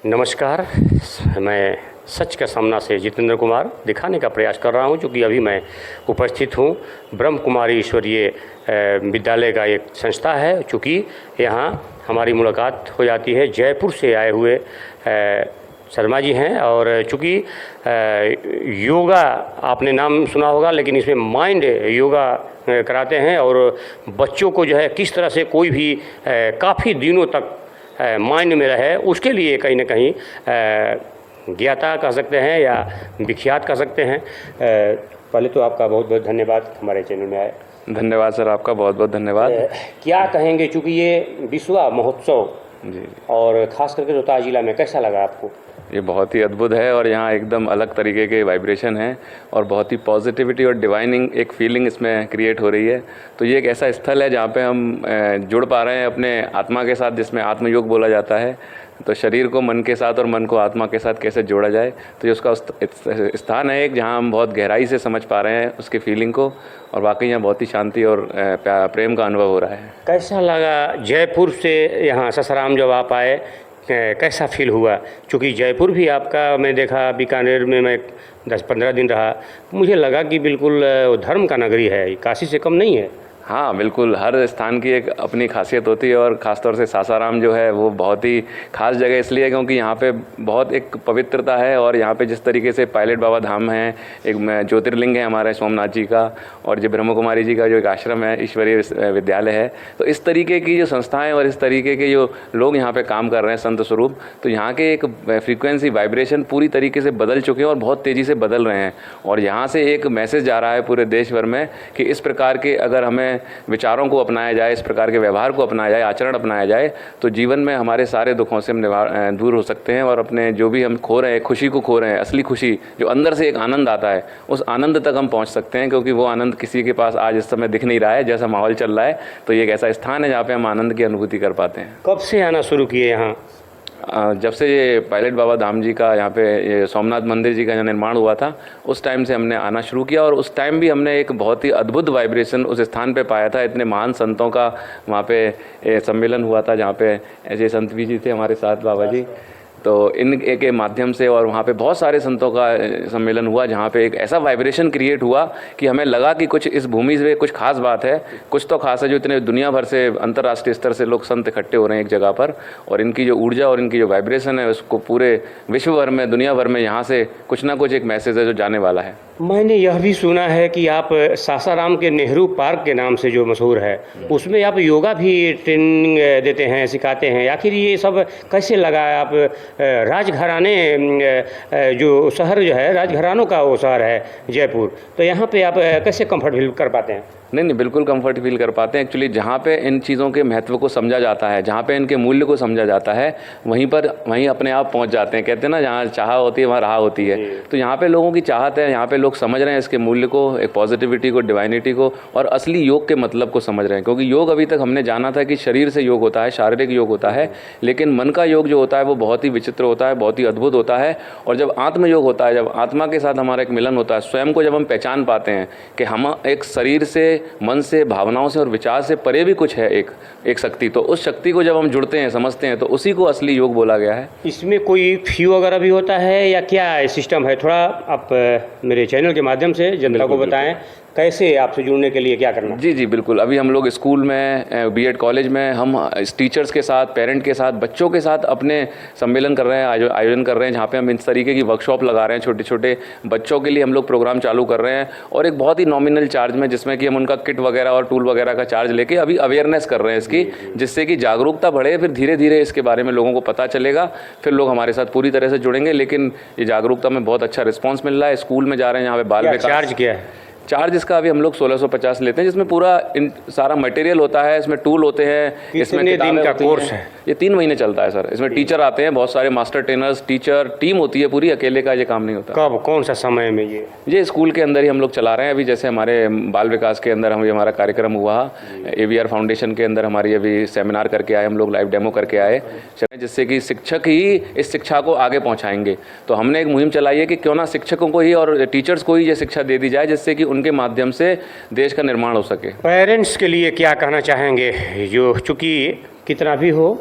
नमस्कार। मैं सच का सामना से जितेंद्र कुमार दिखाने का प्रयास कर रहा हूं, चूँकि अभी मैं उपस्थित हूं ब्रह्म कुमारी ईश्वरीय विद्यालय का एक संस्था है। चूँकि यहाँ हमारी मुलाकात हो जाती है, जयपुर से आए हुए शर्मा जी हैं और चूँकि योगा आपने नाम सुना होगा, लेकिन इसमें माइंड योगा कराते हैं और बच्चों को जो है किस तरह से कोई भी काफ़ी दिनों तक माइंड में रहे, उसके लिए कहीं ना कहीं ज्ञाता कह सकते हैं या विख्यात कह सकते हैं। पहले तो आपका बहुत बहुत धन्यवाद हमारे चैनल में आए। धन्यवाद सर, आपका बहुत बहुत धन्यवाद। क्या कहेंगे, चूँकि ये विश्वा महोत्सव जी, और ख़ास करके रोहतास जिला में कैसा लगा आपको? ये बहुत ही अद्भुत है और यहाँ एकदम अलग तरीके के वाइब्रेशन है और बहुत ही पॉजिटिविटी और डिवाइनिंग एक फीलिंग इसमें क्रिएट हो रही है। तो ये एक ऐसा स्थल है जहाँ पे हम जुड़ पा रहे हैं अपने आत्मा के साथ, जिसमें आत्मयोग बोला जाता है। तो शरीर को मन के साथ और मन को आत्मा के साथ कैसे जोड़ा जाए, तो ये उसका स्थान है एक, जहाँ हम बहुत गहराई से समझ पा रहे हैं उसके फीलिंग को, और वाकई यहाँ बहुत ही शांति और प्रेम का अनुभव हो रहा है। कैसा लगा जयपुर से यहाँ सासाराम जब आप आए, कैसा फील हुआ? क्योंकि जयपुर भी आपका मैं देखा, बीकानेर में मैं 10-15 दिन रहा, मुझे लगा कि बिल्कुल धर्म का नगरी है, काशी से कम नहीं है। हाँ बिल्कुल, हर स्थान की एक अपनी खासियत होती है और ख़ासतौर से सासाराम जो है वो बहुत ही ख़ास जगह इसलिए क्योंकि यहाँ पे बहुत एक पवित्रता है। और यहाँ पे जिस तरीके से पायलट बाबा धाम है, एक ज्योतिर्लिंग है हमारे सोमनाथ जी का, और जो ब्रह्म कुमारी जी का जो एक आश्रम है, ईश्वरीय विद्यालय है, तो इस तरीके की जो संस्थाएँ और इस तरीके के जो लोग यहाँ पर काम कर रहे हैं संत स्वरूप, तो यहाँ के एक फ्रीक्वेंसी वाइब्रेशन पूरी तरीके से बदल चुके हैं और बहुत तेज़ी से बदल रहे हैं। और यहाँ से एक मैसेज जा रहा है पूरे देश भर में कि इस प्रकार के अगर हमें विचारों को अपनाया जाए, इस प्रकार के व्यवहार को अपनाया जाए, आचरण अपनाया जाए, तो जीवन में हमारे सारे दुखों से हम दूर हो सकते हैं और अपने जो भी हम खो रहे हैं, खुशी को खो रहे हैं, असली खुशी जो अंदर से एक आनंद आता है, उस आनंद तक हम पहुंच सकते हैं। क्योंकि वो आनंद किसी के पास आज इस समय दिख नहीं रहा है, जैसा माहौल चल रहा है। तो ये एक ऐसा स्थान है जहाँ पे हम आनंद की अनुभूति कर पाते हैं। कब से आना शुरू किए यहाँ? जब से ये पायलट बाबा धाम जी का यहाँ पे ये सोमनाथ मंदिर जी का जो निर्माण हुआ था, उस टाइम से हमने आना शुरू किया। और उस टाइम भी हमने एक बहुत ही अद्भुत वाइब्रेशन उस स्थान पे पाया था। इतने महान संतों का वहाँ पे सम्मेलन हुआ था, जहाँ पे ऐसे संत भी जी थे हमारे साथ, बाबा जी। तो इन के माध्यम से और वहाँ पे बहुत सारे संतों का सम्मेलन हुआ, जहाँ पे एक ऐसा वाइब्रेशन क्रिएट हुआ कि हमें लगा कि कुछ इस भूमि से कुछ खास बात है, कुछ तो खास है जो इतने दुनिया भर से अंतर्राष्ट्रीय स्तर से लोग संत इकट्ठे हो रहे हैं एक जगह पर। और इनकी जो ऊर्जा और इनकी जो वाइब्रेशन है, उसको पूरे विश्व भर में, दुनिया भर में यहाँ से कुछ ना कुछ एक मैसेज है जो जाने वाला है। मैंने यह भी सुना है कि आप सासाराम के नेहरू पार्क के नाम से जो मशहूर है, उसमें आप योगा भी ट्रेनिंग देते हैं, सिखाते हैं। आखिर ये सब कैसे लगा? आप राजघराने जो शहर जो है, राजघरानों का वो शहर है जयपुर, तो यहाँ पे आप कैसे कंफर्ट फील कर पाते हैं? नहीं, बिल्कुल कंफर्ट फील कर पाते हैं। एक्चुअली जहाँ पे इन चीज़ों के महत्व को समझा जाता है, जहाँ पे इनके मूल्य को समझा जाता है, वहीं अपने आप पहुँच जाते हैं। कहते हैं ना, जहाँ चाह होती है वहाँ राह होती है। तो यहाँ पे लोगों की चाहत है, यहाँ पे लोग समझ रहे हैं इसके मूल्य को, एक पॉजिटिविटी को, डिवाइनिटी को, और असली योग के मतलब को समझ रहे हैं। क्योंकि योग अभी तक हमने जाना था कि शरीर से योग होता है, शारीरिक योग होता है, लेकिन मन का योग जो होता है वो बहुत ही विचित्र होता है, बहुत ही अद्भुत होता है। और जब आत्मयोग होता है, जब आत्मा के साथ हमारा एक मिलन होता है, स्वयं को जब हम पहचान पाते हैं कि हम एक शरीर से, मन से, भावनाओं से और विचार से परे भी कुछ है, एक शक्ति, तो उस शक्ति को जब हम जुड़ते हैं, समझते हैं, तो उसी को असली योग बोला गया है। इसमें कोई फी वगैरह भी होता है या क्या सिस्टम है? थोड़ा आप मेरे चैनल के माध्यम से जनता को बताएं, कैसे आपसे जुड़ने के लिए क्या करना? जी बिल्कुल। अभी हम लोग स्कूल में, बीएड कॉलेज में, हम टीचर्स के साथ, पेरेंट के साथ, बच्चों के साथ अपने सम्मेलन कर रहे हैं, आयोजन कर रहे हैं, जहाँ पे हम इस तरीके की वर्कशॉप लगा रहे हैं। छोटे छोटे बच्चों के लिए हम लोग प्रोग्राम चालू कर रहे हैं, और एक बहुत ही नॉमिनल चार्ज में, जिसमें कि हम उनका किट वगैरह और टूल वगैरह का चार्ज लेके अभी अवेयरनेस कर रहे हैं इसकी, जिससे कि जागरूकता बढ़े। फिर धीरे धीरे इसके बारे में लोगों को पता चलेगा, फिर लोग हमारे साथ पूरी तरह से जुड़ेंगे। लेकिन ये जागरूकता में बहुत अच्छा रिस्पॉन्स मिल रहा है। स्कूल में जा रहे हैं, यहाँ पे बाल विकास। चार्ज क्या है? चार्ज इसका अभी हम लोग 1650 लेते हैं, जिसमें पूरा सारा मटेरियल होता है, इसमें टूल होते हैं, इसमें दिन का कोर्स है। ये 3 महीने चलता है सर। इसमें टीचर आते हैं, बहुत सारे मास्टर ट्रेनर्स, टीचर टीम होती है पूरी, अकेले का ये काम नहीं होता। कब, कौन सा समय में? ये स्कूल के अंदर ही हम लोग चला रहे हैं अभी। जैसे हमारे बाल विकास के अंदर हमारा कार्यक्रम हुआ, AVR फाउंडेशन के अंदर हमारी अभी सेमिनार करके आए हम लोग, लाइव डेमो करके आए, जिससे कि शिक्षक ही इस शिक्षा को आगे पहुँचाएंगे। तो हमने एक मुहिम चलाई है कि क्यों ना शिक्षकों को ही और टीचर्स को ही ये शिक्षा दे दी जाए, जिससे कि उनके माध्यम से देश का निर्माण हो सके। पेरेंट्स के लिए क्या कहना चाहेंगे, जो चूँकि कितना भी हो